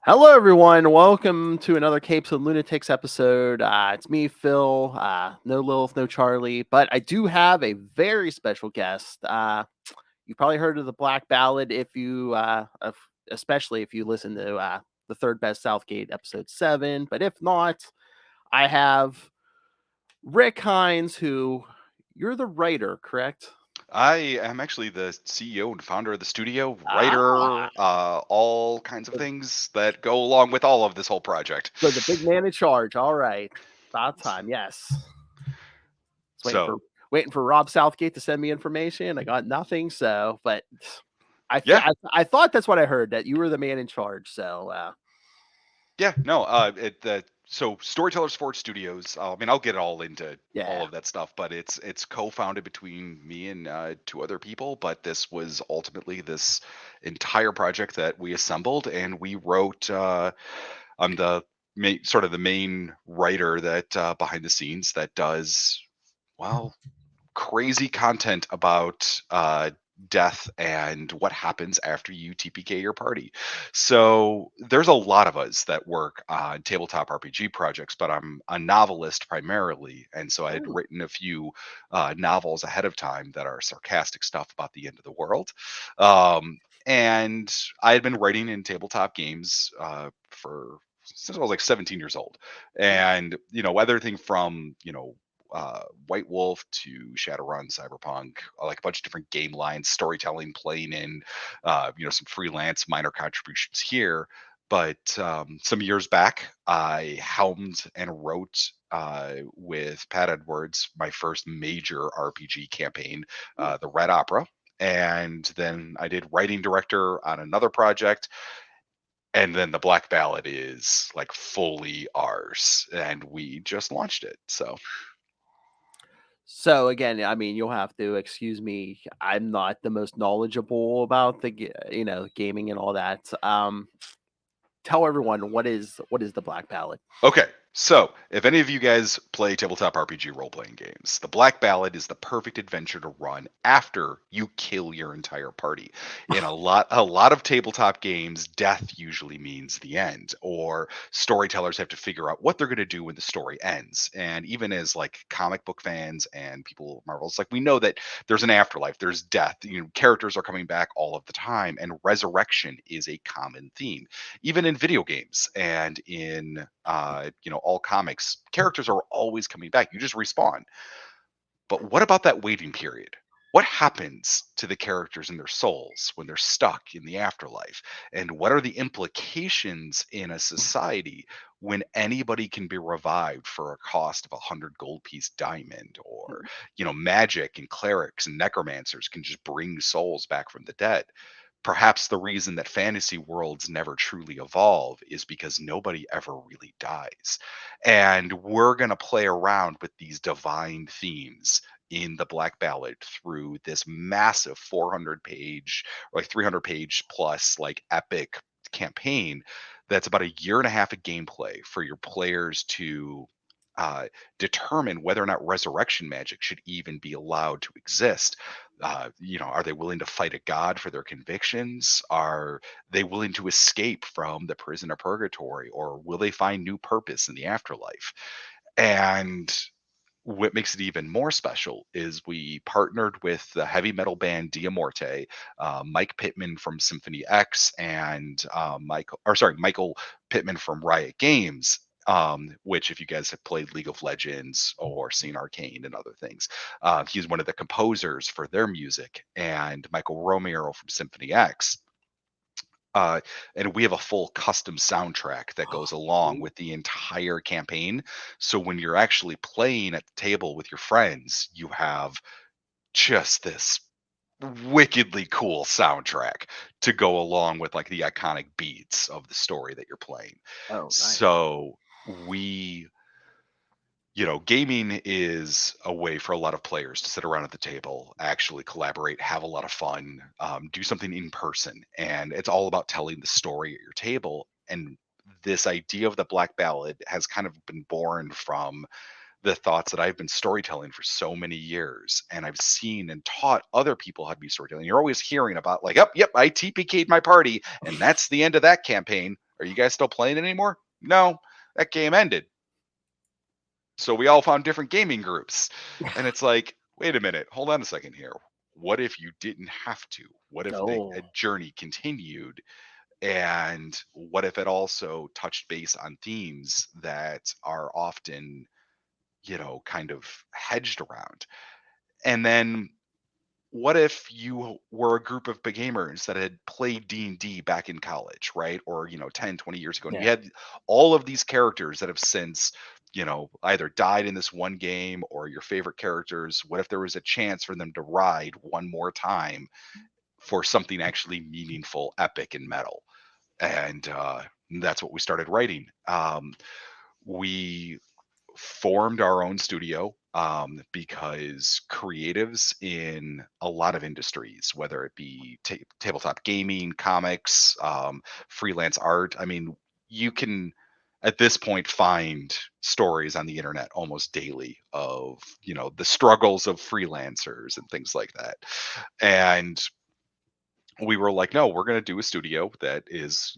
Hello, everyone. Welcome to another Capes and Lunatics episode. It's me, Phil. No Lilith, no Charlie, but I do have a very special guest. You probably heard of the Black Ballad especially if you listen to the Third Best Southgate episode 7. But if not, I have Rick Heinz, who you're the writer, correct? I am actually the CEO and founder of the studio, Ah, writer, all kinds of things that go along with all of this whole project. so the big man in charge. All right, about time. Yes. Was So, waiting for Rob Southgate to send me information. I got nothing. But I th- yeah, I thought that's what I heard, that you were the man in charge. yeah, no, so Storytellers Forge Studios. I mean, I'll get all into all Yeah. of that stuff, but it's co-founded between me and two other people. But this was ultimately this entire project that we assembled and we wrote. I'm the sort of the main writer that behind the scenes that does well crazy content about death and what happens after you TPK your party. So there's a lot of us that work on tabletop RPG projects, but I'm a novelist primarily, and so I had Oh, written a few novels ahead of time that are sarcastic stuff about the end of the world. And I had been writing in tabletop games for since I was like 17 years old, and everything from White Wolf to Shadowrun, Cyberpunk, like a bunch of different game lines, storytelling, playing in, some freelance minor contributions here. But some years back, I helmed and wrote with Pat Edwards my first major RPG campaign, the Red Opera. And then I did writing director on another project, and then the Black Ballad is like fully ours, and we just launched it. So so again, I mean, you'll have to excuse me. I'm not the most knowledgeable about gaming and all that. Tell everyone what is the Black Ballad. okay, so if any of you guys play tabletop RPG role playing games, the Black Ballad is the perfect adventure to run after you kill your entire party. In a lot of tabletop games, death usually means the end, or storytellers have to figure out what they're going to do when the story ends. And even as like comic book fans and people Marvel's like we know that there's an afterlife, there's death, characters are coming back all of the time, and resurrection is a common theme even in video games and in all comics. Characters are always coming back, you just respawn. But what about that waiting period? What happens to the characters and their souls when they're stuck in the afterlife? And what are the implications in a society when anybody can be revived for a cost of 100 gold piece diamond? Or magic and clerics and necromancers can just bring souls back from the dead. Perhaps the reason that fantasy worlds never truly evolve is because nobody ever really dies. And we're going to play around with these divine themes in the Black Ballad through this massive 400 page or like 300 page plus like epic campaign that's about a year and a half of gameplay for your players to uh, determine whether or not resurrection magic should even be allowed to exist. Are they willing to fight a god for their convictions? Are they willing to escape from the prison or purgatory, or will they find new purpose in the afterlife? And what makes it even more special is we partnered with the heavy metal band Diamorte, Mike Pittman from Symphony X, and Michael Pittman from Riot Games. Which, if you guys have played League of Legends or seen Arcane and other things, he's one of the composers for their music, and Michael Romero from Symphony X. And we have a full custom soundtrack that goes along with the entire campaign. So when you're actually playing at the table with your friends, you have just this wickedly cool soundtrack to go along with like the iconic beats of the story that you're playing. Oh, nice. So we gaming is a way for a lot of players to sit around at the table, actually collaborate, have a lot of fun, do something in person. And it's all about telling the story at your table. And this idea of the Black Ballad has kind of been born from the thoughts that I've been storytelling for so many years. And I've seen and taught other people how to be storytelling. You're always hearing about, like, oh, yep, I TPK'd my party, and that's the end of that campaign. Are you guys still playing it anymore? No, that game ended. So we all found different gaming groups. And it's like, wait a minute, hold on a second here. What if you didn't have to? What if the Oh. journey continued? And what if it also touched base on themes that are often, kind of hedged around? And then what if you were a group of gamers that had played D&D back in college, right? Or, 10, 20 years ago, and you Yeah. had all of these characters that have since, either died in this one game, or your favorite characters. What if there was a chance for them to ride one more time for something actually meaningful, epic, and metal? And that's what we started writing. We formed our own studio, because creatives in a lot of industries, whether it be tabletop gaming, comics, freelance art, I mean, you can at this point find stories on the internet almost daily of, the struggles of freelancers and things like that. And we were like, no, we're going to do a studio that is,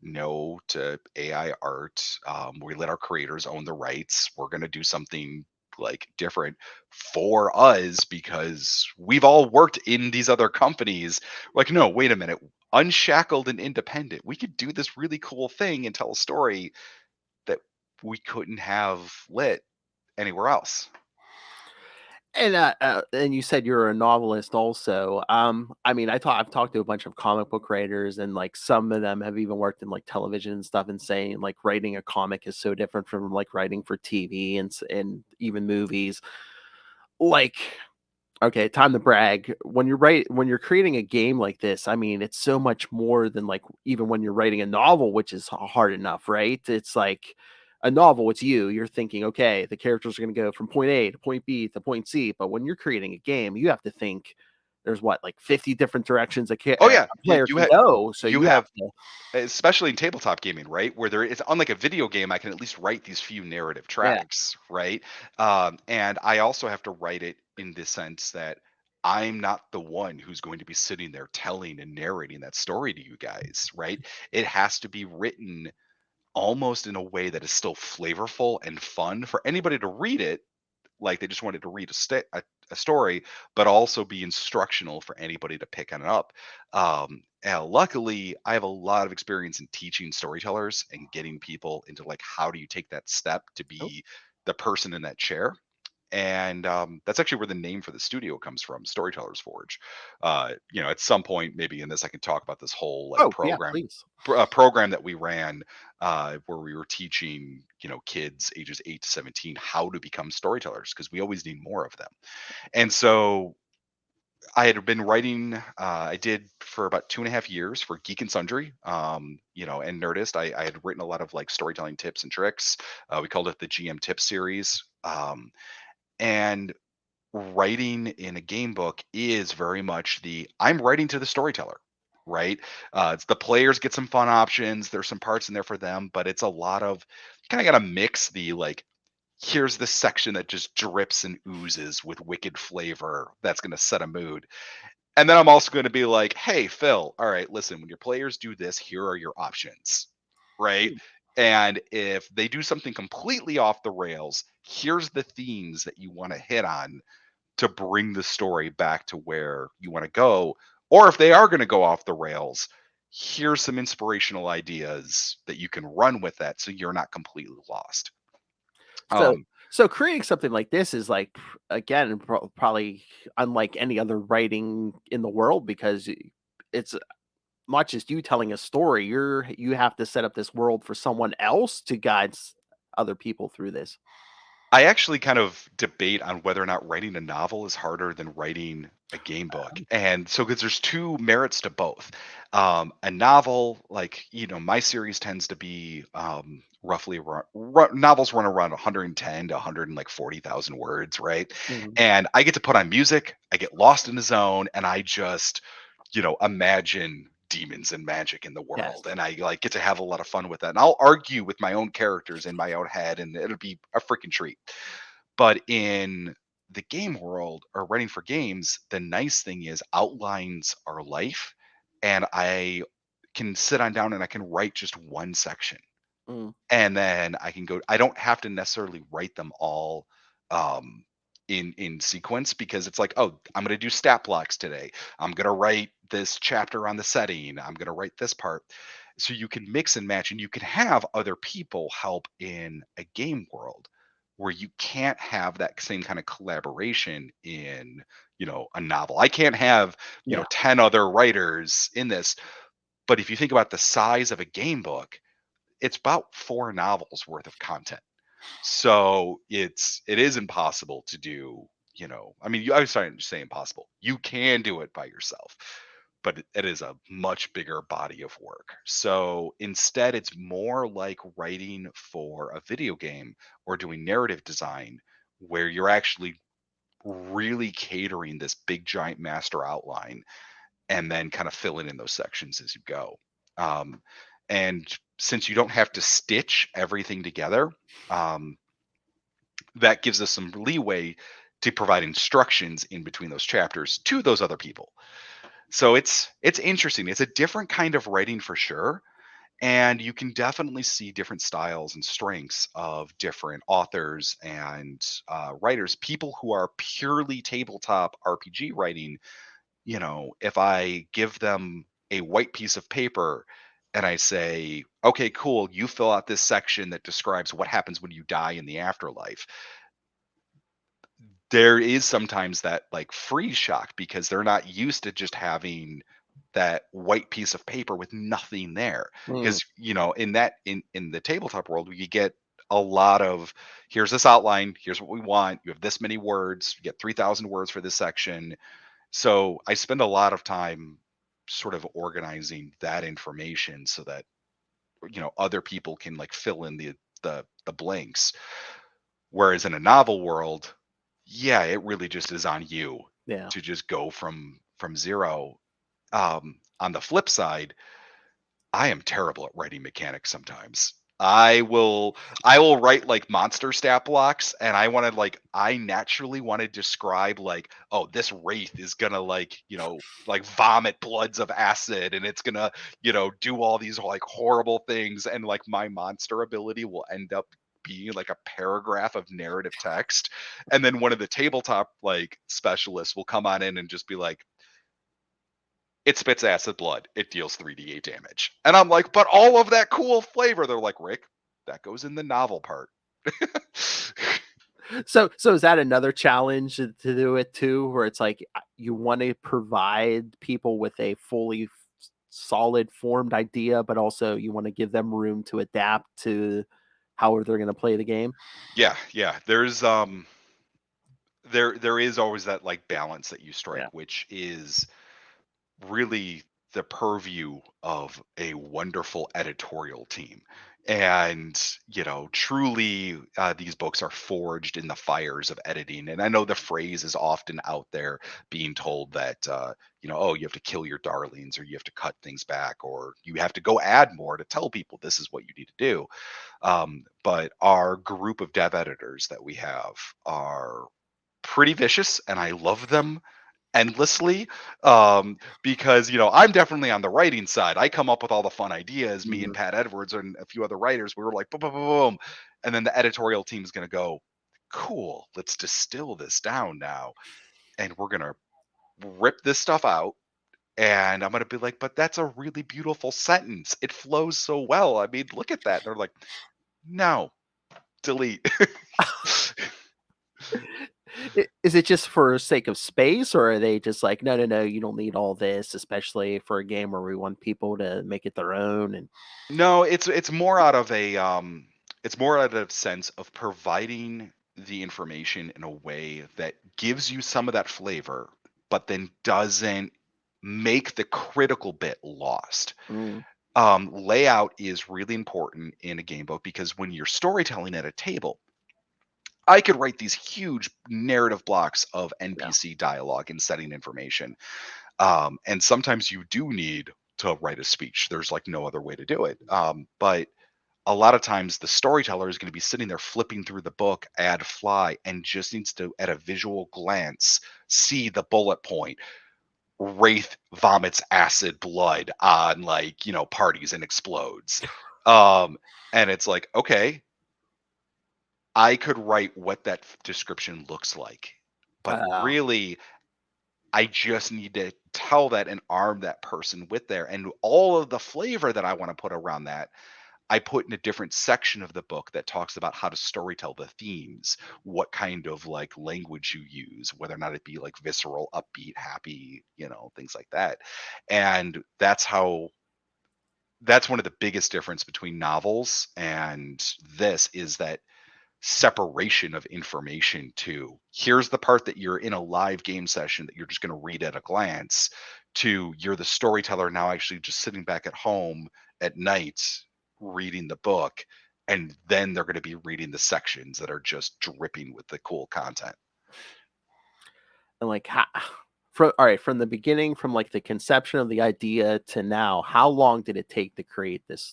no to AI art. We let our creators own the rights. We're going to do something like different for us, because we've all worked in these other companies. Like, no, wait a minute, unshackled and independent, we could do this really cool thing and tell a story that we couldn't have lit anywhere else. And you said you're a novelist also. I mean, I've talked to a bunch of comic book writers, and like some of them have even worked in like television and stuff, and saying like writing a comic is so different from like writing for TV and even movies. Like, okay, time to brag. When you're creating a game like this, I mean, it's so much more than like even when you're writing a novel, which is hard enough, right? It's like a novel, it's you. You're thinking, okay, the characters are going to go from point A to point B to point C. But when you're creating a game, you have to think there's what, like 50 different directions Oh a yeah, player can go. So you you have have to, especially in tabletop gaming, right? Where there is, unlike a video game, I can at least write these few narrative yeah. tracks, right? And I also have to write it in the sense that I'm not the one who's going to be sitting there telling and narrating that story to you guys, right? It has to be written almost in a way that is still flavorful and fun for anybody to read it, like they just wanted to read a story, but also be instructional for anybody to pick on it up. And luckily, I have a lot of experience in teaching storytellers and getting people into like, how do you take that step to Oh, be the person in that chair? And that's actually where the name for the studio comes from, Storytellers Forge. At some point, maybe in this, I can talk about this whole like oh yeah, please. program that we ran, where we were teaching, kids ages 8 to 17 how to become storytellers, because we always need more of them. And so I had been writing, I did for about 2.5 years for Geek and Sundry, and Nerdist. I had written a lot of like storytelling tips and tricks. We called it the GM Tips series. And writing in a game book is very much the I'm writing to the storyteller, right? It's the players get some fun options. There's some parts in there for them, but it's a lot of kind of got to mix the like, here's this section that just drips and oozes with wicked flavor that's going to set a mood. And then I'm also going to be like, hey, Phil, all right, listen, when your players do this, here are your options, right? And if they do something completely off the rails, here's the themes that you want to hit on to bring the story back to where you want to go. Or if they are going to go off the rails, here's some inspirational ideas that you can run with that so you're not completely lost. So Um, so creating something like this is like again probably unlike any other writing in the world because it's not just you telling a story. You have to set up this world for someone else to guide other people through this. I actually kind of debate on whether or not writing a novel is harder than writing a game book. And so, because there's two merits to both. A novel, like, my series tends to be roughly novels run around 110 to 140,000 words, right? Mhm. And I get to put on music, I get lost in the zone, and I just, imagine demons and magic in the Yes. world, and I like get to have a lot of fun with that, and I'll argue with my own characters in my own head, and it'll be a freaking treat. But in the game world, or writing for games, the nice thing is outlines are life, and I can sit on down and I can write just one section. Mm. And then I can go, I don't have to necessarily write them all um in sequence, because it's like, oh, I'm going to do stat blocks today. I'm going to write this chapter on the setting. I'm going to write this part. So you can mix and match, and you can have other people help in a game world where you can't have that same kind of collaboration in, a novel. I can't have, Yeah. 10 other writers in this. But if you think about the size of a game book, it's about 4 novels worth of content. So it is impossible to do, I mean, I was trying to say impossible. You can do it by yourself, but it is a much bigger body of work. So instead, it's more like writing for a video game or doing narrative design, where you're actually really catering this big giant master outline and then kind of filling in those sections as you go. Um, and since you don't have to stitch everything together, um, that gives us some leeway to provide instructions in between those chapters to those other people. So it's interesting. It's a different kind of writing for sure, and you can definitely see different styles and strengths of different authors and writers. People who are purely tabletop RPG writing, if I give them a white piece of paper and I say, okay, cool, you fill out this section that describes what happens when you die in the afterlife. There is sometimes that like freeze shock, because they're not used to just having that white piece of paper with nothing there. Mm. Because, in the tabletop world, we get a lot of, here's this outline, here's what we want, you have this many words, you get 3,000 words for this section. So I spend a lot of time sort of organizing that information so that, other people can like fill in the blanks. Whereas in a novel world, yeah, it really just is on you Yeah. to just go from zero. On the flip side, I am terrible at writing mechanics sometimes. I will write like monster stat blocks, and I naturally want to describe like, oh, this wraith is gonna like, like vomit bloods of acid, and it's gonna, do all these like horrible things, and like my monster ability will end up being like a paragraph of narrative text. And then one of the tabletop like specialists will come on in and just be like, it spits acid blood. It deals 3d8 damage. And I'm like, but all of that cool flavor. They're like, Rick, that goes in the novel part. So is that another challenge to do it too, where it's like you want to provide people with a fully solid formed idea, but also you want to give them room to adapt to how they're going to play the game? Yeah, yeah. There is always that like balance that you Yeah. strike, which is really the purview of a wonderful editorial team. And, truly, these books are forged in the fires of editing. And I know the phrase is often out there being told that, oh, you have to kill your darlings, or you have to cut things back, or you have to go add more to tell people this is what you need to do. But our group of dev editors that we have are pretty vicious, and I love them endlessly, because I'm definitely on the writing side. I come up with all the fun ideas. Me and Mhm. Pat Edwards and a few other writers, we were like boom, boom, boom, boom. And then the editorial team is going to go, cool, let's distill this down now, and we're going to rip this stuff out. And I'm going to be like, but that's a really beautiful sentence, it flows so well, I mean, look at that. And they're like, no, delete. Is it just for sake of space, or are they just like, no, no, no, you don't need all this, especially for a game where we want people to make it their own? And No, it's more out of it's more out of sense of providing the information in a way that gives you some of that flavor, but then doesn't make the critical bit lost. mm, Layout is really important in a game book, because when you're storytelling at a table, I could write these huge narrative blocks of yeah, NPC dialogue and setting information. And sometimes you do need to write a speech. There's like no other way to do it. But a lot of times the storyteller is going to be sitting there flipping through the book ad fly, and just needs to, at a visual glance, see the bullet point. Wraith vomits acid blood on, like, parties and explodes. Um, and it's like, okay, I could write what that description looks like, but Uh, really, I just need to tell that and arm that person with there. And all of the flavor that I want to put around that, I put in a different section of the book that talks about how to storytell the themes, what kind of like language you use, whether or not it be like visceral, upbeat, happy, things like that. And that's one of the biggest difference between novels and this is that separation of information to here's the part that you're in a live game session that you're just going to read at a glance to you're the storyteller now actually just sitting back at home at night reading the book and then they're going to be reading the sections that are just dripping with the cool content. and like how, from all right, from the beginning, from like the conception of the idea to now, how long did it take to create the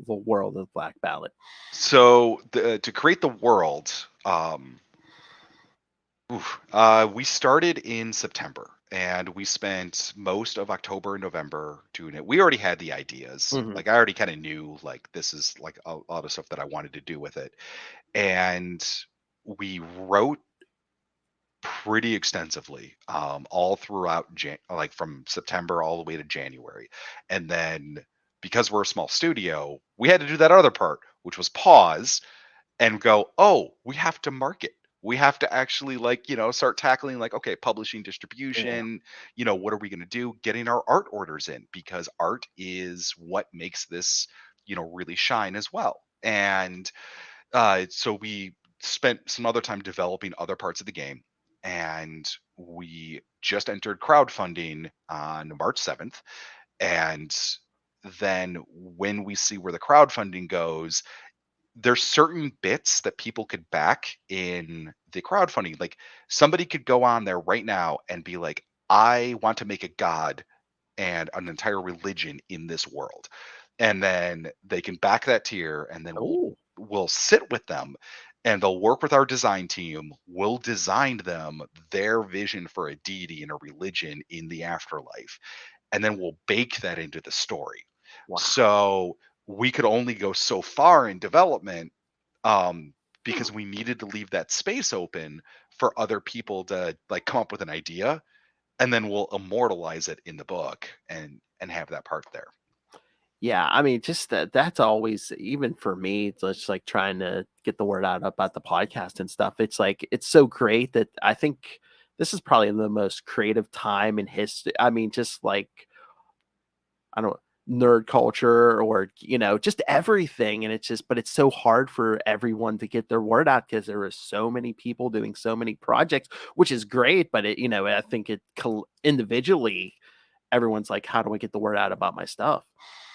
world of Black Ballad? So to create the world, we started in September and we spent most of October and November doing it. We already had the ideas. Hmm. Like I already kind of knew like this is like a lot of stuff that I wanted to do with it. And we wrote pretty extensively all throughout like from September all the way to January. And then because we're a small studio, we had to do that other part, which was pause and go, oh, we have to market. We have to actually like, start tackling like, okay, publishing, Yeah. distribution, what are we going to do? Getting our art orders in because art is what makes this, really shine as well. And so we spent some other time developing other parts of the game. And we just entered crowdfunding on March 7th. And then when we see where the crowdfunding goes, there's certain bits that people could back in the crowdfunding. Like somebody could go on there right now and be like, I want to make a god and an entire religion in this world. And then they can back that tier and then Oh, we'll sit with them and they'll work with our design team. We'll design them their vision for a deity and a religion in the afterlife. And then we'll bake that into the story. wow. So we could only go so far in development um, because we needed to leave that space open for other people to like come up with an idea and then we'll immortalize it in the book and have that part there. Yeah, I mean, just that's always even for me, it's just like trying to get the word out about the podcast and stuff. It's like it's so great that I think this is probably the most creative time in history. I mean, just like I don't nerd culture or just everything. And it's just but it's so hard for everyone to get their word out because there are so many people doing so many projects, which is great. But I think individually, everyone's like, how do I get the word out about my stuff?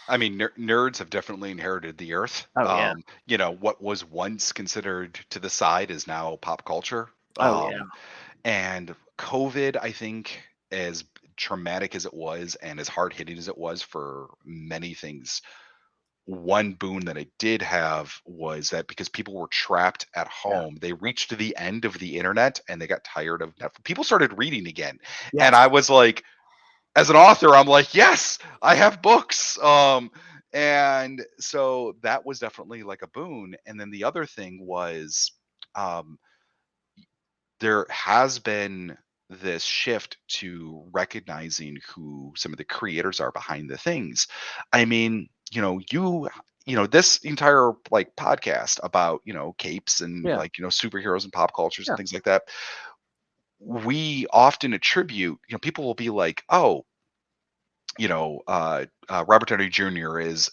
I mean, nerds have definitely inherited the earth. Oh yeah. What was once considered to the side is now pop culture. Oh yeah. And COVID, I think, as traumatic as it was and as hard hitting as it was for many things, one boon that it did have was that because people were trapped at Yeah. home, they reached the end of the internet and they got tired of Netflix. People started reading again. And Yes. I was like, as an author, I'm like, yes, I have books. And so that was definitely like a boon. And then the other thing was um, there has been this shift to recognizing who some of the creators are behind the things. I mean, this entire like podcast about, capes and Yeah. like, superheroes and pop cultures and Yeah. things like that. We often attribute, people will be like, oh, Robert Downey Jr. is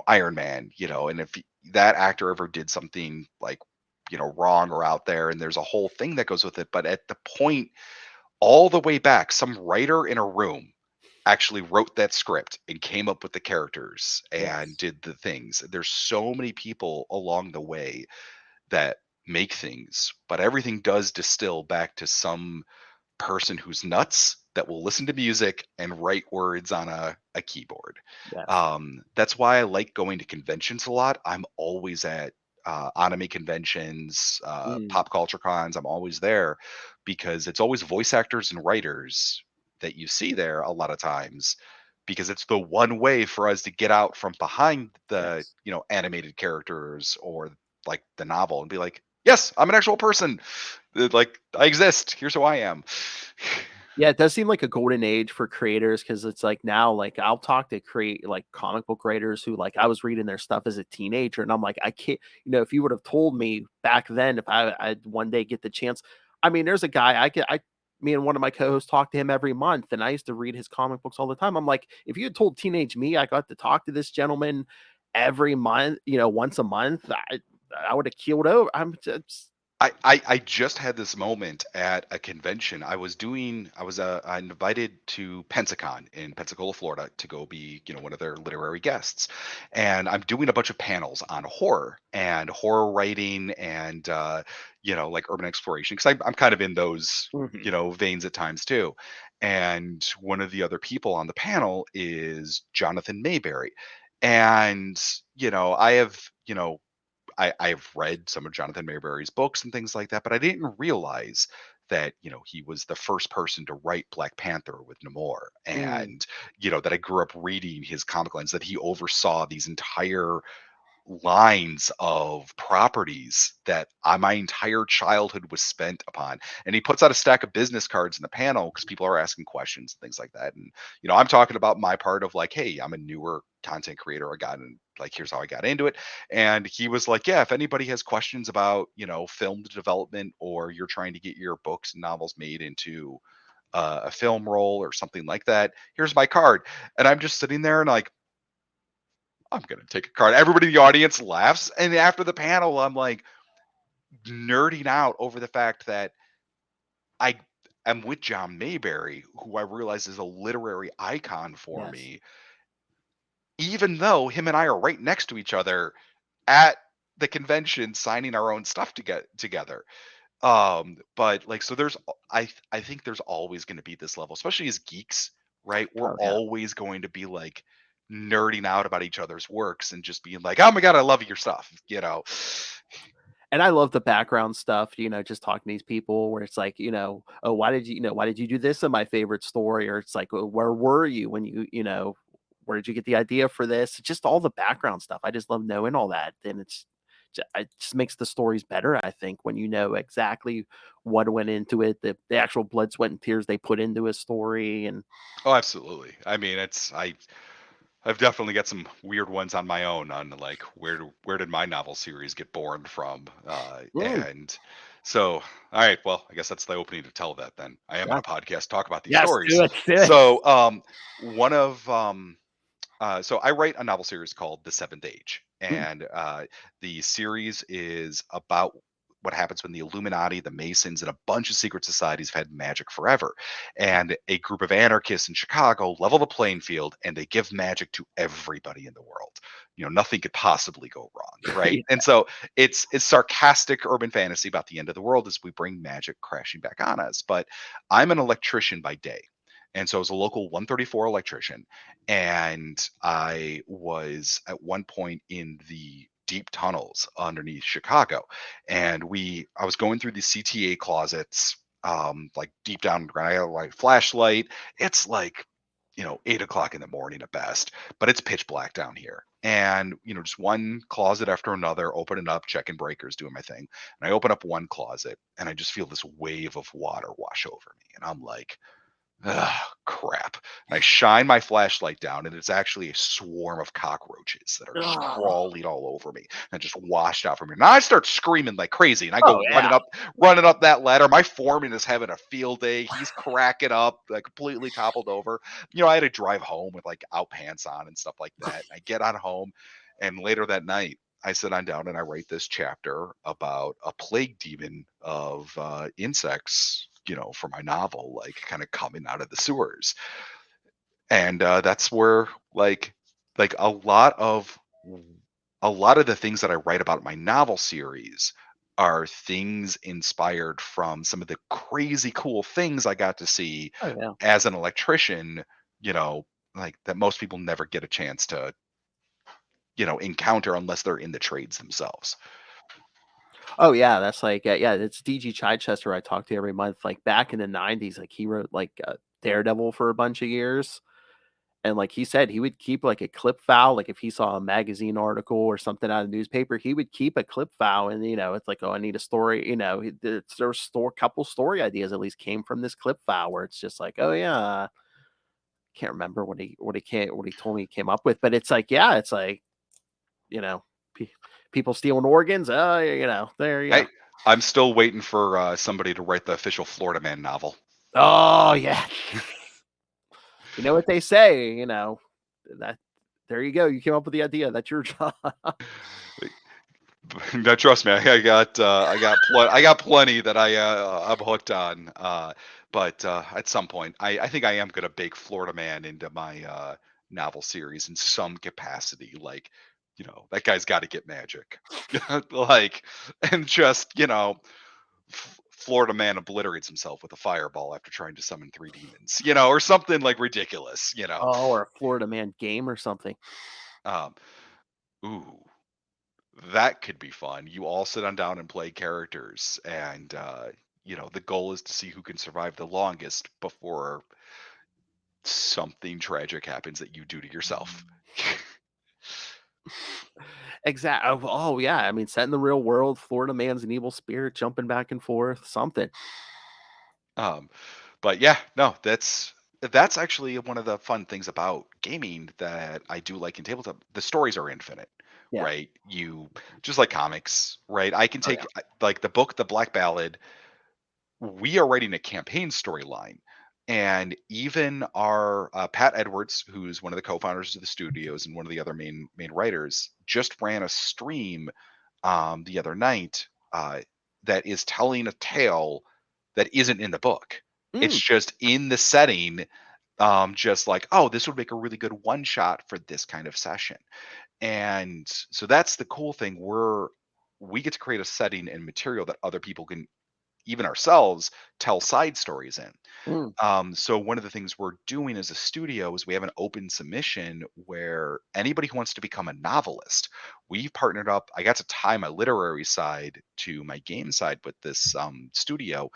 Iron Man, and if that actor ever did something like wrong or out there, and there's a whole thing that goes with it. But at the point, all the way back, some writer in a room actually wrote that script and came up with the characters and Yes. did the things. There's so many people along the way that make things, but everything does distill back to some person who's nuts that will listen to music and write words on a keyboard. Yes. That's why I like going to conventions a lot. I'm always at anime conventions, Mm. pop culture cons. I'm always there because it's always voice actors and writers that you see there a lot of times, because it's the one way for us to get out from behind the, Yes. animated characters or like the novel and be like, yes, I'm an actual person. Like, I exist. Here's who I am. Yeah, it does seem like a golden age for creators because it's like now, like I'll talk to create like comic book writers who like I was reading their stuff as a teenager, and I'm like, I can't, if you would have told me back then, if I'd one day get the chance, I mean, there's a guy me and one of my co-hosts talk to him every month, and I used to read his comic books all the time. I'm like, if you had told teenage me I got to talk to this gentleman every month, once a month, I would have keeled over. I'm just, I just had this moment at a convention. I was invited to Pensacon in Pensacola, Florida, to go be, one of their literary guests. And I'm doing a bunch of panels on horror and horror writing and, like urban exploration, because I'm kind of in those, Mhm. veins at times too. And one of the other people on the panel is Jonathan Mayberry. And, I have, I've read some of Jonathan Mayberry's books and things like that, but I didn't realize that, he was the first person to write Black Panther with Namor. Mm. And, that I grew up reading his comic lines, that he oversaw these entire lines of properties that my entire childhood was spent upon. And he puts out a stack of business cards in the panel because people are asking questions and things like that. And, I'm talking about my part of like, hey, I'm a newer content creator. I got in, like, here's how I got into it. And he was like, yeah, if anybody has questions about, film development, or you're trying to get your books and novels made into a film role or something like that, here's my card. And I'm just sitting there and like, I'm gonna take a card. Everybody in the audience laughs, and after the panel, I'm like nerding out over the fact that I am with John Mayberry, who I realize is a literary icon for Yes. me, even though him and I are right next to each other at the convention signing our own stuff to get together. But like, so I think there's always going to be this level, especially as geeks, right? We're Oh yeah. always going to be like nerding out about each other's works and just being like, oh my god, I love your stuff. And I love the background stuff, just talking to these people where it's like, oh, why did you do this in my favorite story? Or it's like, where were you when where did you get the idea for this? Just all the background stuff. I just love knowing all that. And it just makes the stories better, I think, when you know exactly what went into it, the actual blood, sweat, and tears they put into a story. And Oh, absolutely. I mean, I've definitely got some weird ones on my own on like where did my novel series get born from? mm, And so, all right, well, I guess that's the opening to tell that. Then I am on yeah, a podcast talk about these yes, do stories. it, do it. So, one of so I write a novel series called The Seventh Age, Mm, and the series is about what happens when the Illuminati, the Masons, and a bunch of secret societies have had magic forever. And a group of anarchists in Chicago level the playing field, and they give magic to everybody in the world. Nothing could possibly go wrong, right? yeah. And so it's sarcastic urban fantasy about the end of the world as we bring magic crashing back on us. But I'm an electrician by day. And so I was a local 134 electrician, and I was at one point in the deep tunnels underneath Chicago, and I was going through the CTA closets, like deep down underground. I had a light flashlight. It's like 8 o'clock in the morning at best, but it's pitch black down here. And just one closet after another, opening up, checking breakers, doing my thing. And I open up one closet, and I just feel this wave of water wash over me, and I'm like, ugh, crap. And I shine my flashlight down, and it's actually a swarm of cockroaches that are just Oh, crawling all over me and just washed out from me. Now I start screaming like crazy, and I oh go yeah. running up that ladder. My foreman is having a field day. He's cracking up, like completely toppled over. I had to drive home with like out pants on and stuff like that. I get on home, and later that night, I sit on down and I write this chapter about a plague demon of insects, for my novel, like kind of coming out of the sewers. And that's where like a lot of the things that I write about my novel series are things inspired from some of the crazy cool things I got to see Oh yeah. as an electrician, you know, like that most people never get a chance to, encounter unless they're in the trades themselves. Oh yeah, that's like, yeah, it's DG Chichester I talk to every month. Like back in the '90s, like he wrote like Daredevil for a bunch of years. And like he said, he would keep like a clip file. Like if he saw a magazine article or something out of the newspaper, he would keep a clip file. And it's like, oh, I need a story. There's couple story ideas at least came from this clip file where it's just like, oh yeah, can't remember what he told me he came up with, but it's like, yeah, it's like, you know, pe- people stealing organs. There you go. Hey, I'm still waiting for somebody to write the official Florida Man novel. Oh yeah. You know what they say, that there you go. You came up with the idea. That's your job. No, trust me, I got plenty that I'm hooked on. But at some point, I think I am gonna bake Florida Man into my novel series in some capacity. Like, that guy's got to get magic, like, and just Florida Man obliterates himself with a fireball after trying to summon three demons, or something like ridiculous. Oh, or a Florida Man game or something. Um, ooh. That could be fun. You all sit on down and play characters, and the goal is to see who can survive the longest before something tragic happens that you do to yourself. Exactly. Oh, yeah. I mean, set in the real world, Florida Man's an evil spirit jumping back and forth, something. um, but yeah, no, that's actually one of the fun things about gaming that I do like in tabletop. The stories are infinite, Yeah. right? You just like comics, right? I can Oh, yeah. take like the book, The Black Ballad. We are writing a campaign storyline, and even our Pat Edwards, who's one of the co-founders of the studios and one of the other main writers, just ran a stream the other night that is telling a tale that isn't in the book. It's Mm, just in the setting, just like, oh, this would make a really good one shot for this kind of session. And so that's the cool thing. We get to create a setting and material that other people can, even ourselves, tell side stories in. mm, So one of the things we're doing as a studio is we have an open submission where anybody who wants to become a novelist, we've partnered up. I got to tie my literary side to my game side with this studio.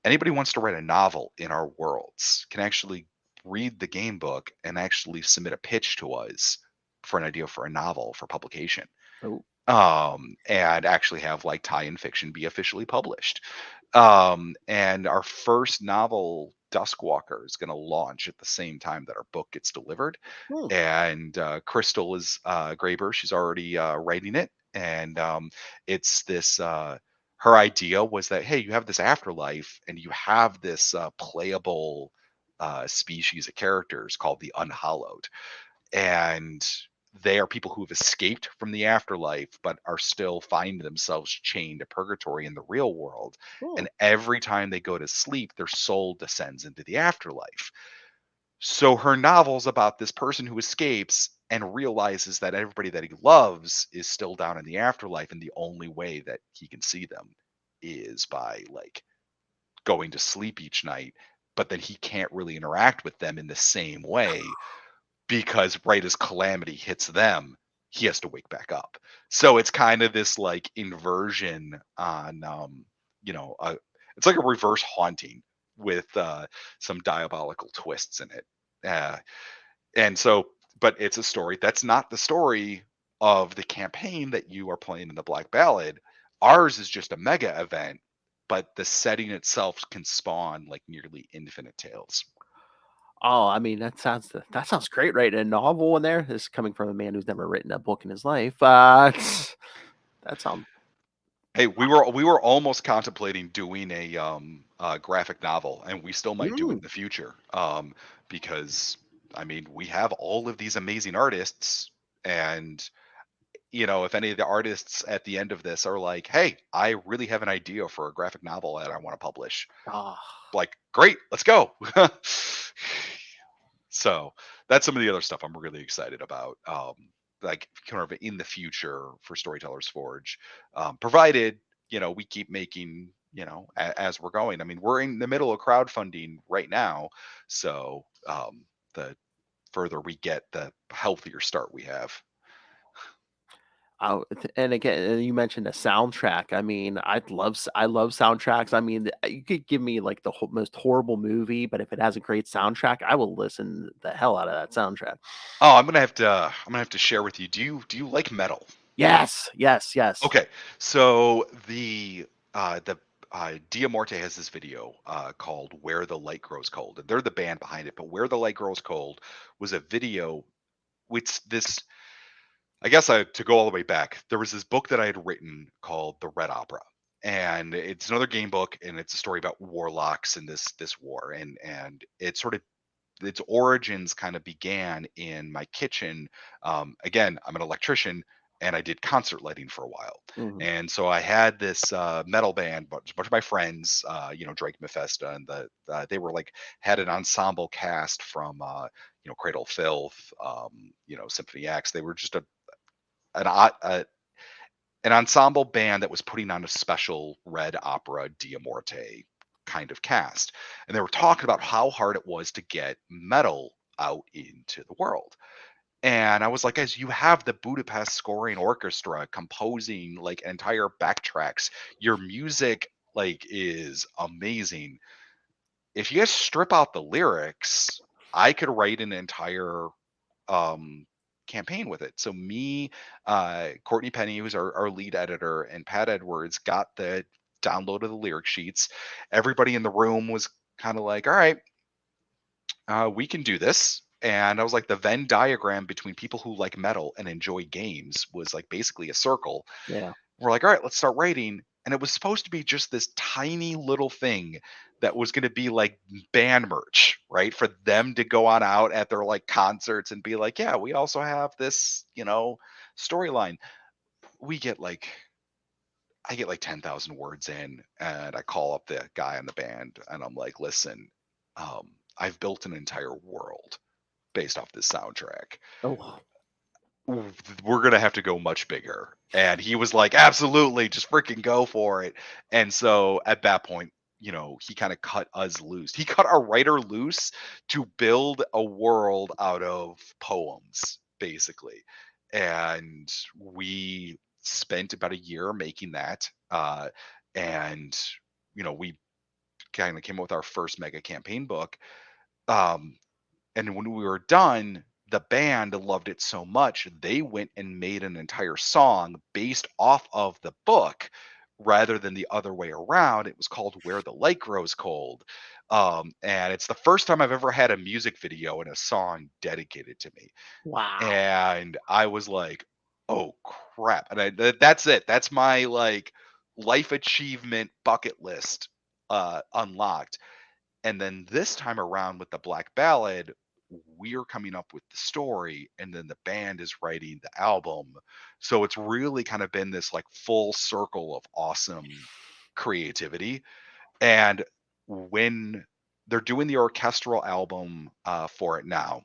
Anybody who wants to write a novel in our worlds can actually read the game book and actually submit a pitch to us for an idea for a novel for publication, oh, and actually have like tie-in fiction be officially published. And our first novel, Duskwalker, is going to launch at the same time that our book gets delivered. mm, And Crystal is Graber. She's already writing it, and it's this. Her idea was that, hey, you have this afterlife, and you have this playable species of characters called the Unhallowed, and they are people who have escaped from the afterlife but are still finding themselves chained to purgatory in the real world. mm. And every time they go to sleep, their soul descends into the afterlife. So her novel's about this person who escapes and realizes that everybody that he loves is still down in the afterlife, and the only way that he can see them is by like going to sleep each night. But then he can't really interact with them in the same way, because right as calamity hits them, he has to wake back up. So it's kind of this like inversion on, it's like a reverse haunting with some diabolical twists in it. Uh, and so, but it's a story that's not the story of the campaign that you are playing in the Black Ballad. Ours is just a mega event, but the setting itself can spawn like nearly infinite tales. Oh, I mean, that sounds great, right? A novel in there. This is coming from a man who's never written a book in his life. That sounds. Hey, we were almost contemplating doing a graphic novel, and we still might do it Mm, in the future. Because I mean, we have all of these amazing artists, and if any of the artists at the end of this are like, "Hey, I really have an idea for a graphic novel that I want to publish," ah, like, great, let's go. So that's some of the other stuff I'm really excited about. Like kind of in the future for Storytellers Forge, provided we keep making as we're going. I mean, we're in the middle of crowdfunding right now, so the further we get, the healthier start we have. And again, and you mentioned a soundtrack. I mean, I love soundtracks. I mean, you could give me like the most horrible movie, but if it has a great soundtrack, I will listen the hell out of that soundtrack. Oh, I'm gonna have to share with you. Do you like metal? Yes, yes, yes. Okay, so the Diamorte has this video called "Where the Light Grows Cold," and they're the band behind it. But "Where the Light Grows Cold" was a video with this. I guess to go all the way back, there was this book that I had written called The Red Opera, and it's another game book, and it's a story about warlocks and this war, and it sort of its origins kind of began in my kitchen. Again, I'm an electrician, and I did concert lighting for a while. Mhm. And so I had this metal band, but a bunch of my friends, Drake Mephisto, and they were like had an ensemble cast from Cradle of Filth, Symphony X. They were just an o- a an ensemble band that was putting on a special Red Opera Diamorte kind of cast. And they were talking about how hard it was to get metal out into the world. And I was like, guys, you have the Budapest Scoring Orchestra composing like entire backtracks. Your music like is amazing. If you guys strip out the lyrics, I could write an entire um campaign with it. So me, Courtney Penny, who's our lead editor, and Pat Edwards got the download of the lyric sheets. Everybody in the room was kind of like, all right, we can do this. And I was like, the Venn diagram between people who like metal and enjoy games was like basically a circle. Yeah. We're like, all right, let's start writing. And it was supposed to be just this tiny little thing that was going to be like band merch, right? For them to go on out at their like concerts and be like, yeah, we also have this, storyline. We get like, I get like 10,000 words in, and I call up the guy in the band and I'm like, listen, I've built an entire world based off this soundtrack. Oh, We're gonna have to go much bigger. And he was like, absolutely, just freaking go for it. And so at that point, he kind of cut us loose. He cut our writer loose to build a world out of poems, basically. And we spent about a year making that. And, we kind of came up with our first mega campaign book. Um, and when we were done, the band loved it so much, they went and made an entire song based off of the book rather than the other way around. It was called Where the Light Grows Cold. And it's the first time I've ever had a music video and a song dedicated to me. wow. And I was like, oh crap. And that's it. That's my like life achievement bucket list unlocked. And then this time around with the Black Ballad, we're coming up with the story, and then the band is writing the album. So it's really kind of been this like full circle of awesome creativity. And when they're doing the orchestral album for it now,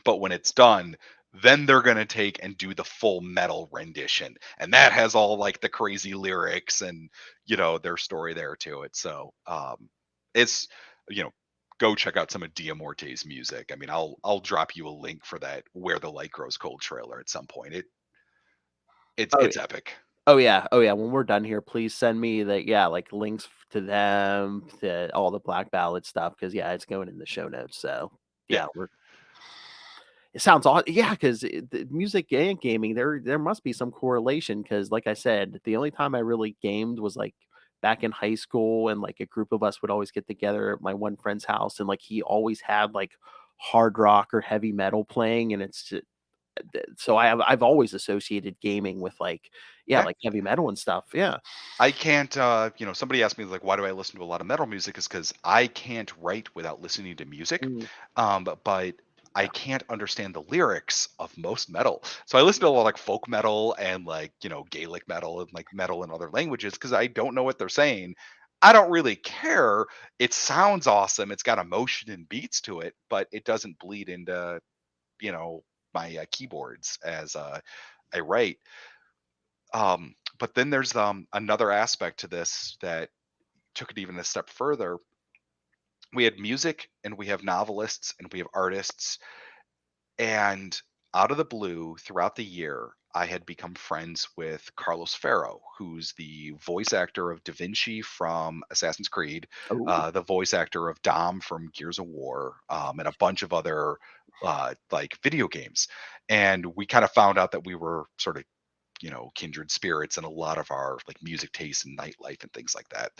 but when it's done, then they're going to take and do the full metal rendition. And that has all like the crazy lyrics and, their story there to it. So it's, you know, go check out some of Diamorte's music. I mean, I'll drop you a link for that Where the Light Grows Cold trailer at some point. It's Oh, it's epic. oh, yeah. Oh, yeah. When we're done here, please send me yeah, like links to them, to all the Black Ballad stuff, because yeah, it's going in the show notes. So Yeah. yeah, it sounds aw yeah, because the music and gaming, there must be some correlation. Because like I said, the only time I really gamed was, like, back in high school, and, like, a group of us would always get together at my one friend's house, and, like, he always had, like, hard rock or heavy metal playing, and it's just so I've always associated gaming with, like, yeah, Yeah. like, heavy metal and stuff, yeah. I can't, somebody asked me, like, why do I listen to a lot of metal music? Is because I can't write without listening to music. Mm, But I yeah. can't understand the lyrics of most metal. So I listen to a lot of like folk metal and like, Gaelic metal and like metal in other languages because I don't know what they're saying. I don't really care. It sounds awesome. It's got emotion and beats to it, but it doesn't bleed into, you know, my keyboards as I write. But then there's another aspect to this that took it even a step further. We had music and we have novelists and we have artists, and out of the blue, throughout the year, I had become friends with Carlos Ferro, who's the voice actor of Da Vinci from Assassin's Creed, Oh, the voice actor of Dom from Gears of War, and a bunch of other like video games. And we kind of found out that we were sort of, kindred spirits in a lot of our like music tastes and nightlife and things like that.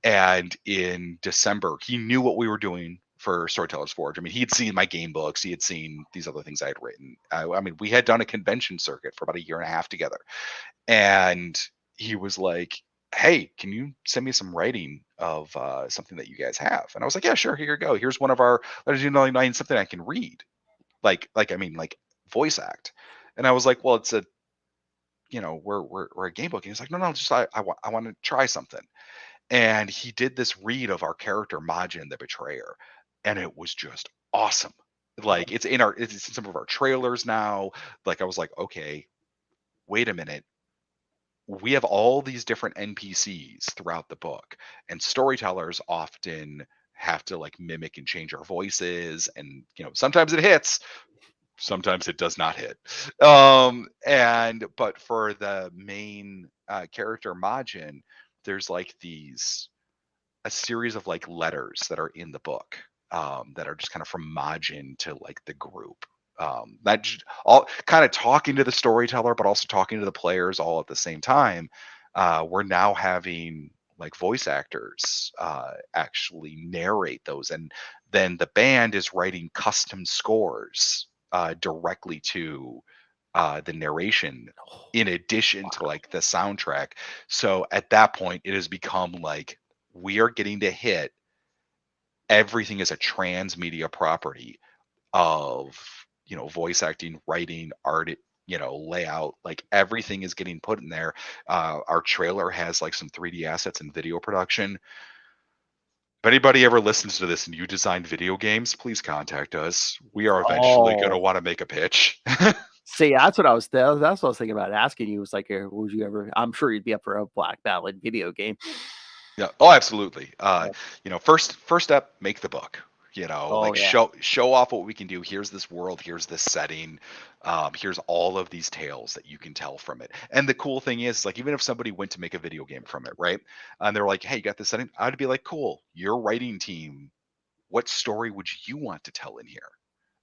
And in December, he knew what we were doing for Storytellers Forge. I mean, he had seen my game books, he had seen these other things I had written. I mean, we had done a convention circuit for about a year and a half together. And he was like, "Hey, can you send me some writing of something that you guys have?" And I was like, "Yeah, sure. Here you go. Here's one of our letters. I need something I can read, I mean, like voice act." And I was like, "Well, it's a we're a game book." And he's like, "No, no, just I want to try something." And he did this read of our character Majin the Betrayer, and it was just awesome. Like it's in some of our trailers now. Like I was like, okay, wait a minute. We have all these different NPCs throughout the book, and storytellers often have to like mimic and change our voices, and sometimes it hits, sometimes it does not hit. And but for the main character Majin, there's like these a series of like letters that are in the book, that are just kind of from Majin to like the group. All kind of talking to the storyteller, but also talking to the players all at the same time. We're now having like voice actors actually narrate those, and then the band is writing custom scores directly to the narration in addition to like the soundtrack. So at that point, it has become like we are getting to hit everything as a transmedia property of voice acting, writing, art, layout. Like everything is getting put in there. Our trailer has like some 3D assets and video production. If anybody ever listens to this and you designed video games, please contact us. We are eventually going to oh. want to make a pitch. See, that's what I was thinking about asking you. Was like, would you ever? I'm sure you'd be up for a Black Ballad video game. Yeah. Oh, absolutely. Yeah. First step, make the book. Oh Like yeah, show off what we can do. Here's this world. Here's this setting. Here's all of these tales that you can tell from it. And the cool thing is, like, even if somebody went to make a video game from it, right? And they're like, "Hey, you got this setting?" I'd be like, "Cool. Your writing team. What story would you want to tell in here?"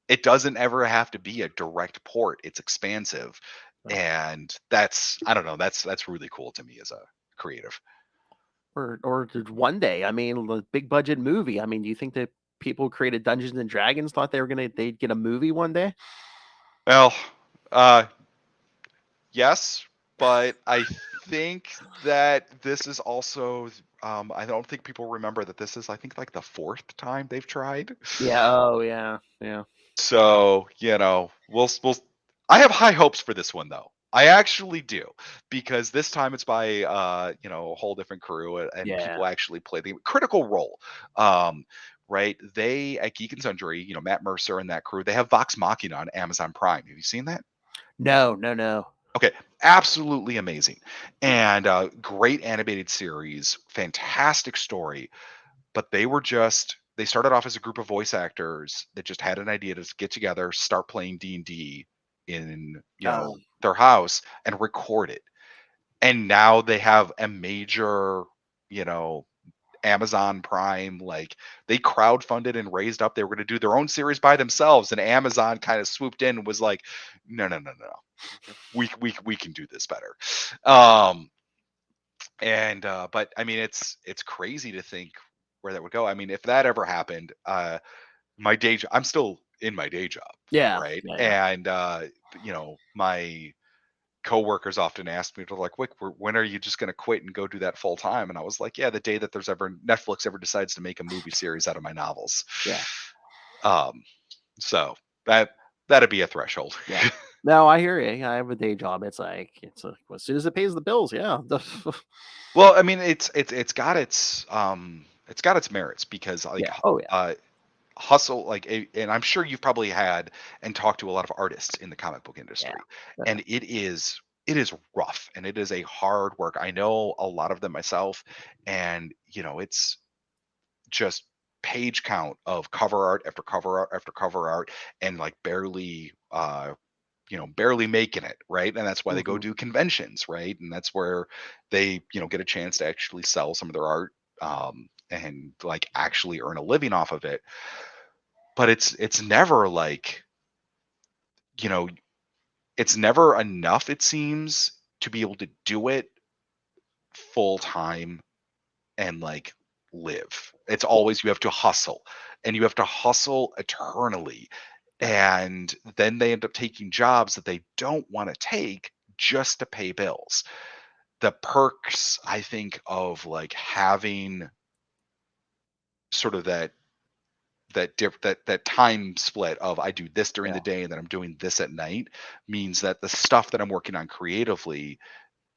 It doesn't ever have to be a direct port. It's expansive, well, and that's I don't know. That's really cool to me as a creative. or did one day. I mean, the big budget movie. I mean, do you think that people who created Dungeons and Dragons thought they'd get a movie one day? Well, uh, yes, but I think that this is also, I don't think people remember that this is, I think, like the fourth time they've tried. Yeah. Oh yeah. Yeah. So, I have high hopes for this one though. I actually do, because this time it's by, a whole different crew, and Yeah. people actually play the critical role. Um, right? They at Geek and Sundry, Matt Mercer and that crew, they have Vox Machina on Amazon Prime. Have you seen that? No. No. No. Okay, absolutely amazing, and great animated series, fantastic story. But they started off as a group of voice actors that just had an idea to get together, start playing D&D in Oh. their house and record it. And now they have a major, you know, Amazon Prime, like they crowdfunded and raised up. They were going to do their own series by themselves, and Amazon kind of swooped in and was like, "No, no, no, no, no. We can do this better." Um, and But I mean, it's crazy to think where that would go. I mean, if that ever happened, my I'm still in my day job, Yeah. right? Yeah. Yeah. And my coworkers often ask me to like, when are you just going to quit and go do that full time? And I was like, yeah, the day that there's ever Netflix ever decides to make a movie series out of my novels. Yeah. Um, so that'd be a threshold. Yeah. No, I hear you. I have a day job. It's as soon as it pays the bills. Yeah. Well, I mean, it's got its merits, because like Yeah. Oh yeah. hustle, like and I'm sure you've probably had and talked to a lot of artists in the comic book Yeah. industry, Yeah. and it is rough, and it is a hard work. I know a lot of them myself, and it's just page count of cover art after cover art after cover art, and like barely barely making it, right? And that's why they go Mhm. do conventions, right? And that's where they get a chance to actually sell some of their art, and like actually earn a living off of it. But it's never like, you know it's never enough, it seems, to be able to do it full time and like live. It's Yeah, always, you have to hustle, and you have to hustle eternally. yeah, And then they end up taking jobs that they don't want to take just to pay bills. The perks, I think, of like having sort of that time split of, I do this during yeah. the day and then I'm doing this at night, means that the stuff that I'm working on creatively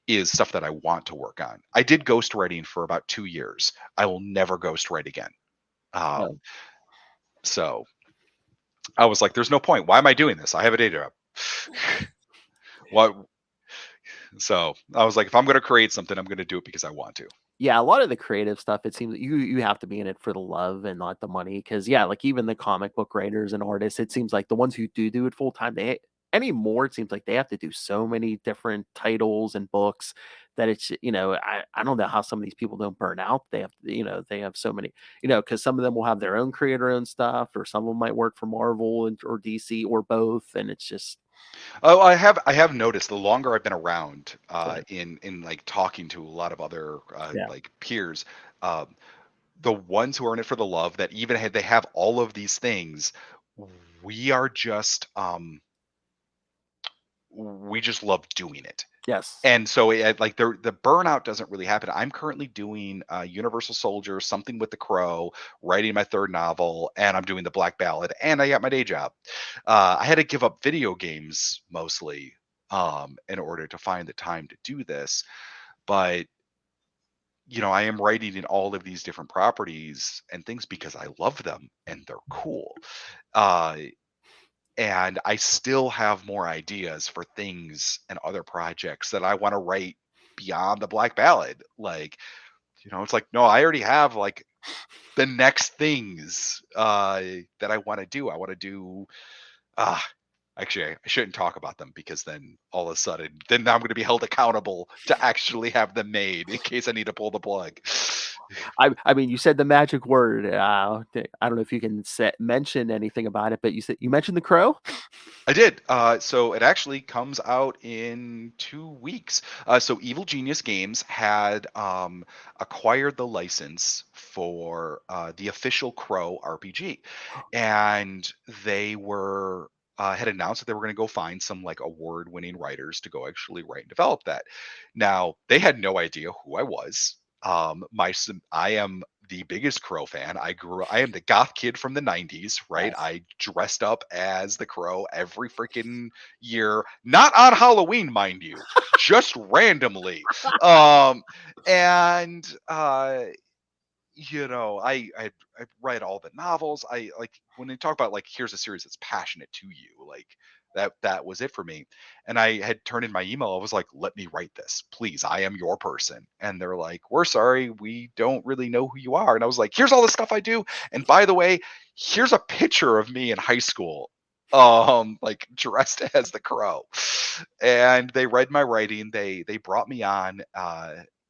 is stuff that I want to work on. I did ghostwriting for about 2 years. I will never ghostwrite again. No. Um, so I was like, "There's no point. Why am I doing this? I have a day job." What? So I was like, "If I'm going to create something, I'm going to do it because I want to." Yeah, a lot of the creative stuff, it seems you have to be in it for the love and not the money. Because yeah, like, even the comic book writers and artists, it seems like the ones who do it full time, they anymore, it seems like they have to do so many different titles and books that it's, I don't know how some of these people don't burn out. They have, they have so many, because some of them will have their own creator own stuff, or some of them might work for Marvel or DC or both, and it's just Oh, I have noticed, the longer I've been around, yeah, in like talking to a lot of other yeah, like peers, um, the ones who are in it for the love, that even had they have all of these things, we are just we just love doing it. yes, And so like the burnout doesn't really happen. I'm currently doing Universal Soldier, something with the Crow, writing my third novel, and I'm doing the Black Ballad, and I got my day job. I had to give up video games mostly, in order to find the time to do this. But I am writing in all of these different properties and things because I love them and they're cool. Uh, and I still have more ideas for things and other projects that I want to write beyond the Black Ballad. Like, it's like, no, I already have like the next things that I want to do. I want to do ah actually, I shouldn't talk about them, because then all of a sudden, then I'm going to be held accountable to actually have them made in case I need to pull the plug. I mean, you said the magic word. I don't know if you can mention anything about it, but you mentioned the crow. I did. So it actually comes out in 2 weeks. So Evil Genius Games had acquired the license for the official Crow RPG, and they were had announced that they were going to go find some like award-winning writers to go actually write and develop that. Now they had no idea who I was. I am the biggest Crow fan. I am the goth kid from the 90s, right? Yes. I dressed up as the Crow every freaking year, not on Halloween, mind you, just randomly. Um and I read all the novels. I like when they talk about like, here's a series that's passionate to you, like that was it for me. And I had turned in my email. I was like, let me write this, please. I am your person. And they're like, we're sorry, we don't really know who you are. And I was like, here's all the stuff I do. And by the way, here's a picture of me in high school, like dressed as the Crow. And they read my writing. They brought me on,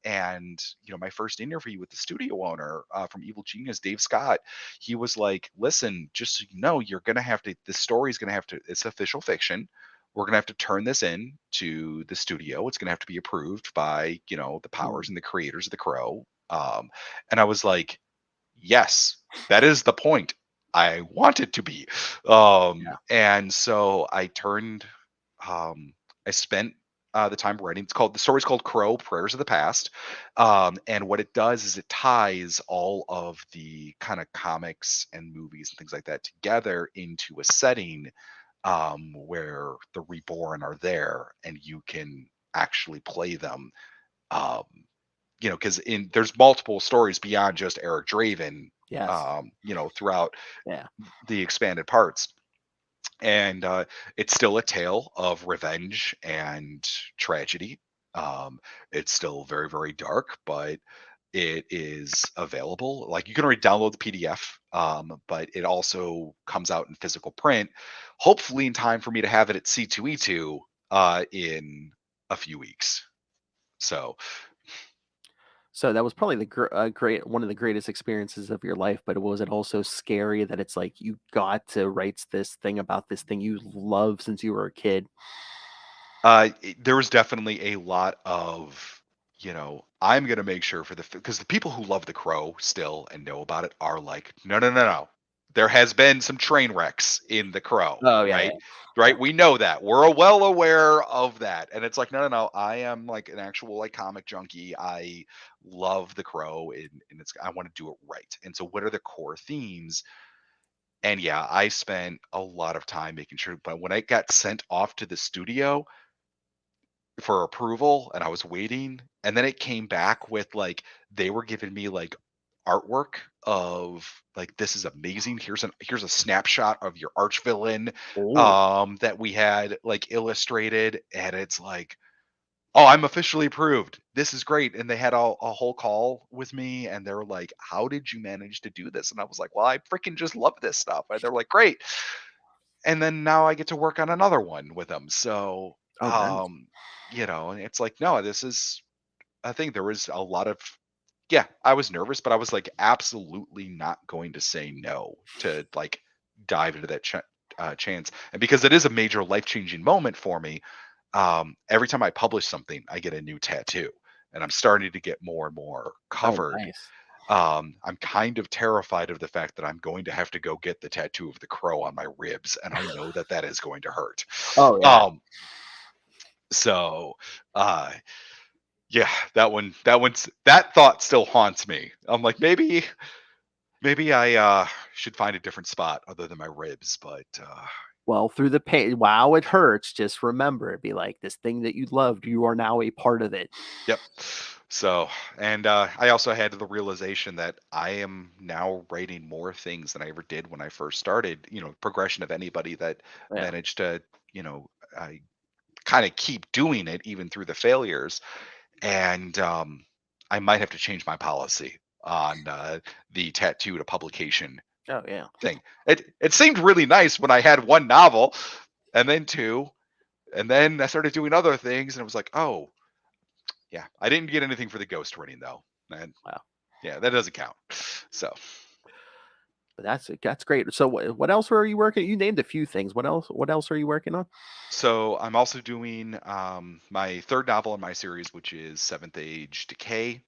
and my first interview with the studio owner, from Evil Genius, Dave Scott, he was like, listen, just so you know, you're gonna have to, the story's gonna have to, it's official fiction, we're gonna have to turn this in to the studio, it's gonna have to be approved by the Mm, powers and the creators of the Crow. And I was like, yes, that is the point. I want it to be. yeah. And so um, I spent the time writing. The story's called Crow: Prayers of the Past. And what it does is it ties all of the kind of comics and movies and things like that together into a setting, where the reborn are there and you can actually play them. Um, because there's multiple stories beyond just Eric Draven, Yes. throughout Yeah. the expanded parts. And it's still a tale of revenge and tragedy. It's still very, very dark, but it is available. Like, you can already download the PDF, but it also comes out in physical print, hopefully in time for me to have it at C2E2 in a few weeks. So So that was probably the great one of the greatest experiences of your life, but was it also scary that it's like you got to write this thing about this thing you love since you were a kid? there was definitely a lot of, I'm going to make sure for because the people who love The Crow still and know about it are like, no, no, no, no. There has been some train wrecks in The Crow, Oh yeah, right? yeah, Right. yeah. We know that. We're well aware of that. And it's like, no, no, no. I am like an actual like comic junkie. I love The Crow, and I want to do it right. And so what are the core themes? And yeah, I spent a lot of time making sure, but when I got sent off to the studio for approval and I was waiting, and then it came back with like they were giving me like artwork of like, this is amazing. Here's a snapshot of your arch villain Oh, that we had like illustrated, and it's like, oh, I'm officially approved. This is great. And they had a whole call with me, and they were like, how did you manage to do this? And I was like, well, I freaking just love this stuff. And they're like, great. And then now I get to work on another one with them. So, oh, nice. and it's like, no, this is, I think there was a lot of, yeah, I was nervous, but I was like absolutely not going to say no to like dive into that chance. And because it is a major life changing moment for me, every time I publish something, I get a new tattoo, and I'm starting to get more and more Oh, covered. nice. I'm kind of terrified of the fact that I'm going to have to go get the tattoo of the crow on my ribs, and I know that that is going to hurt. Oh yeah. Um, so, uh, yeah, that thought still haunts me. I'm like, maybe I should find a different spot other than my ribs, but Well, through the pain, wow, it hurts. Just remember, it be like this thing that you loved. You are now a part of it. yep. So, and I also had the realization that I am now writing more things than I ever did when I first started. Progression of anybody that Yeah. managed to, you know, I kind of keep doing it even through the failures. And I might have to change my policy on the tattoo to publication Oh yeah. thing. It seemed really nice when I had one novel, and then two, and then I started doing other things, and it was like, oh, yeah, I didn't get anything for the ghost writing though, and Wow. yeah, that doesn't count. So, But that's great. So what else are you working? You named a few things. What else are you working on? so I'm also doing my third novel in my series, which is Seventh Age Decay.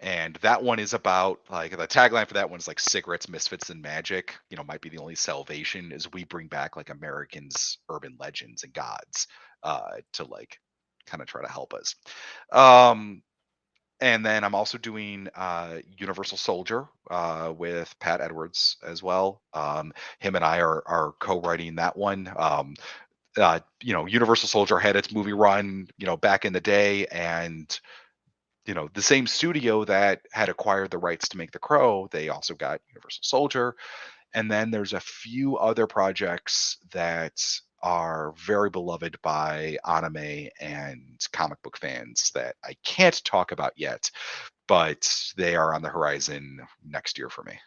And that one is about, like, the tagline for that one is like cigarettes, misfits, and magic. Might be the only salvation as we bring back like Americans' urban legends and gods to like kind of try to help us. Um, And then I'm also doing Universal Soldier with Pat Edwards as well. Him and I are co-writing that one. Universal Soldier had its movie run, back in the day, and the same studio that had acquired the rights to make The Crow, they also got Universal Soldier. And then there's a few other projects that are very beloved by anime and comic book fans that I can't talk about yet, but they are on the horizon next year for me.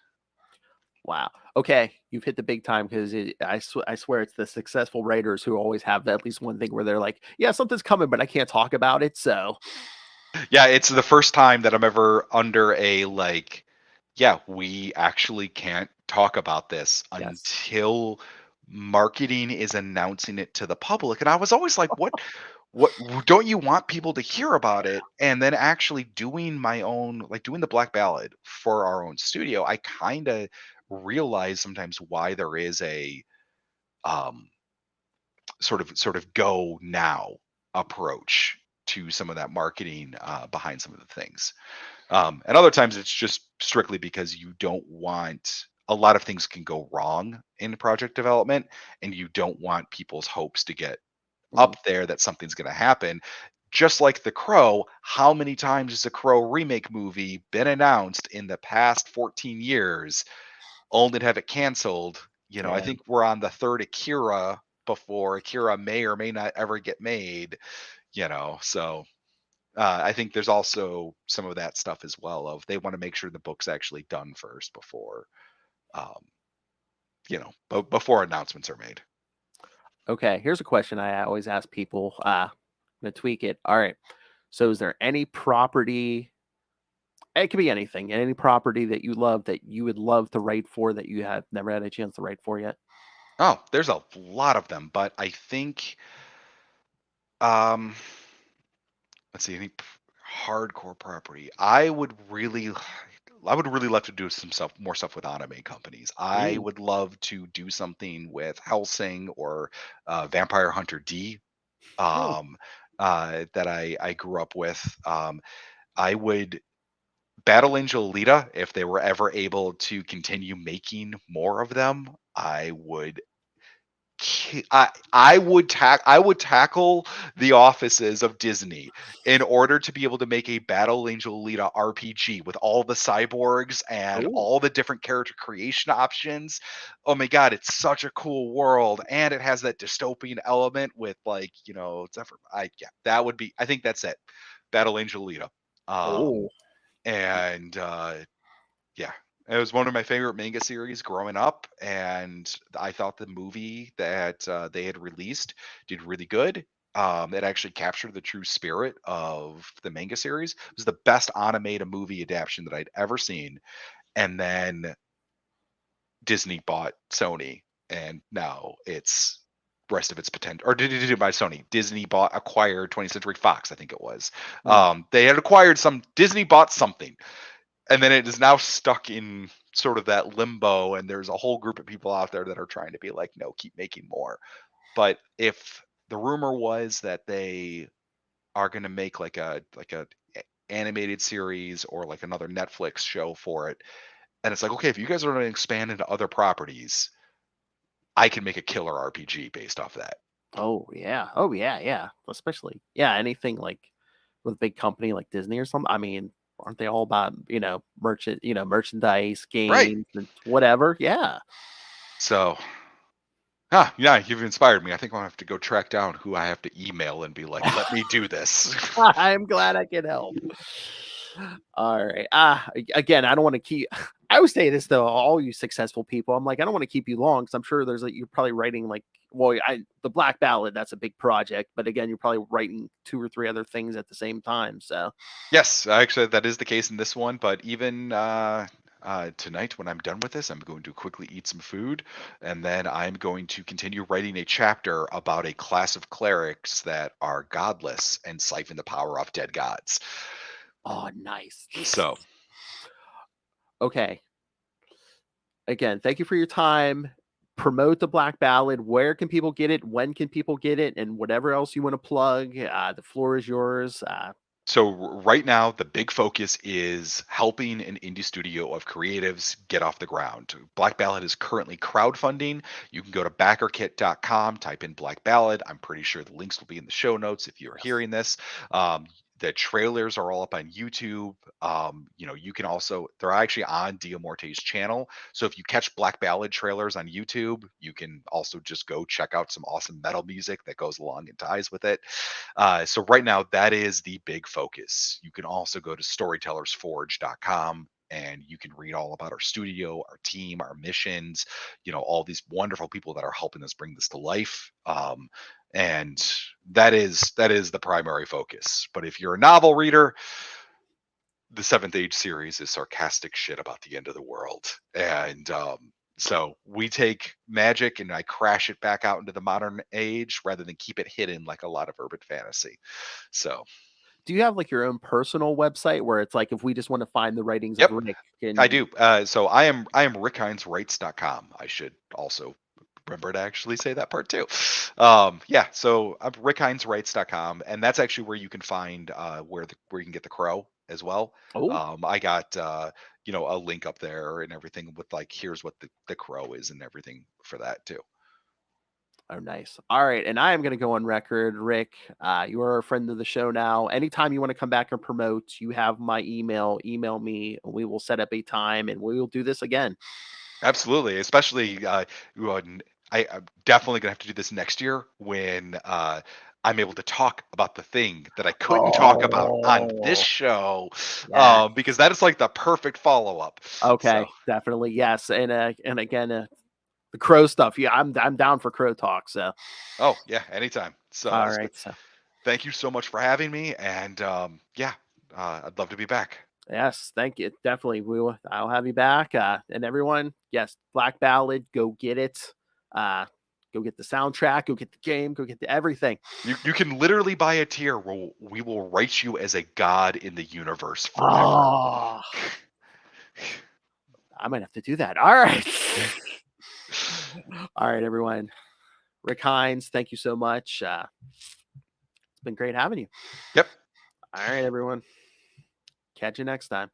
Wow. Okay, you've hit the big time because I swear it's the successful writers who always have at least one thing where they're like, yeah, something's coming, but I can't talk about it. So Yeah, it's the first time that I'm ever under a like, yeah, we actually can't talk about this yes. until marketing is announcing it to the public. And I was always like, what don't you want people to hear about it? And then actually doing my own, like doing the Black Ballad for our own studio, I kind of realize sometimes why there is a um sort of go now approach to some of that marketing behind some of the things. And other times it's just strictly because you don't want, a lot of things can go wrong in project development, and you don't want people's hopes to get Mhm. up there that something's going to happen. Just like The Crow, how many times has a Crow remake movie been announced in the past 14 years, only to have it canceled? I Yeah. think we're on the third Akira before Akira may or may not ever get made, so I think there's also some of that stuff as well. Of they want to make sure the book's actually done first before, um, before announcements are made. Okay, here's a question I always ask people. I'm gonna tweak it. All right. So, is there any property? It could be anything. Any property that you love that you would love to write for that you have never had a chance to write for yet? Oh, there's a lot of them, but I think, um, let's see, hardcore property. I would really love to do more stuff with anime companies. I Mm. would love to do something with Hellsing or Vampire Hunter D. Oh, Um, that I grew up with. I would Battle Angel Alita, if they were ever able to continue making more of them, I would tackle the offices of Disney in order to be able to make a Battle Angel Alita RPG with all the cyborgs and oh, all the different character creation options. Oh my god, it's such a cool world, and it has that dystopian element with that would be. I think that's it. Battle Angel Alita. oh, And Yeah, it was one of my favorite manga series growing up, and I thought the movie that they had released did really good. It actually captured the true spirit of the manga series. It was the best animated movie adaptation that I'd ever seen. And then Disney bought Sony, and now it's rest of its potential. Or did it buy Sony? Disney acquired 20th Century Fox, I think it was. mm, They had acquired Disney bought something, and then it is now stuck in sort of that limbo, and there's a whole group of people out there that are trying to be like, no, keep making more. But if the rumor was that they are going to make like a animated series or like another Netflix show for it, and it's like, okay, if you guys are going to expand into other properties, I can make a killer RPG based off that. oh, yeah. Oh, yeah, yeah. Especially, yeah, anything like with a big company like Disney or something. I mean, aren't they all about, merchandise, Right. games, and whatever? Yeah. So yeah, you've inspired me. I think I'll have to go track down who I have to email and be like, let me do this. I'm glad I can help. All right. Again, I don't want to keep. I always say this though, all you successful people. I'm like, I don't want to keep you long because I'm sure there's like you're probably writing like, well, the Black Ballad. That's a big project, but again, you're probably writing two or three other things at the same time. So, Yes, actually, that is the case in this one. But even tonight, when I'm done with this, I'm going to quickly eat some food, and then I'm going to continue writing a chapter about a class of clerics that are godless and siphon the power off dead gods. oh, nice. So, Okay. Again, thank you for your time. Promote the Black Ballad. Where can people get it? When can people get it? And whatever else you want to plug, the floor is yours. right now, the big focus is helping an indie studio of creatives get off the ground. Black Ballad is currently crowdfunding. You can go to backerkit.com, type in Black Ballad. I'm pretty sure the links will be in the show notes if you're Yes. hearing this. The trailers are all up on YouTube. You can also, they're actually on Dia Morte's channel. So if you catch Black Ballad trailers on YouTube, you can also just go check out some awesome metal music that goes along and ties with it. So right now, that is the big focus. You can also go to storytellersforge.com and you can read all about our studio, our team, our missions, all these wonderful people that are helping us bring this to life. And that is the primary focus. But if you're a novel reader, the Seventh Age series is sarcastic shit about the end of the world. And so we take magic and I crash it back out into the modern age rather than keep it hidden like a lot of urban fantasy. So, Do you have like your own personal website where it's like if we just want to find the writings of yep, Rick, I can do. So I am rickheinzwrites.com. I should also remember to actually say that part too. Yeah, so I'm rickheinzwrites.com, and that's actually where you can find where you can get the crow as well. oh, I got a link up there and everything with like here's what the crow is and everything for that too. oh, nice. All right, and I am going to go on record, Rick. You are a friend of the show now. Anytime you want to come back and promote, you have my email. Email me, and we will set up a time, and we will do this again. Absolutely, especially when I'm definitely gonna have to do this next year when I'm able to talk about the thing that I couldn't talk about on this Oh, show, yeah. because that is like the perfect follow-up. So, Okay, definitely, yes, and again, the crow stuff, yeah, I'm down for crow talk, so oh yeah, anytime. So, alright, so thank you so much for having me, and yeah, I'd love to be back. yes, thank you, definitely, I'll have you back, and everyone, yes, Black Ballad, go get it, uh, go get the soundtrack, go get the game, go get the everything. You can literally buy a tier where we will write you as a god in the universe forever. Oh, I might have to do that. Alright. Alright, everyone. Rick Heinz, thank you so much, it's been great having you. Yep. Alright, everyone. Catch you next time.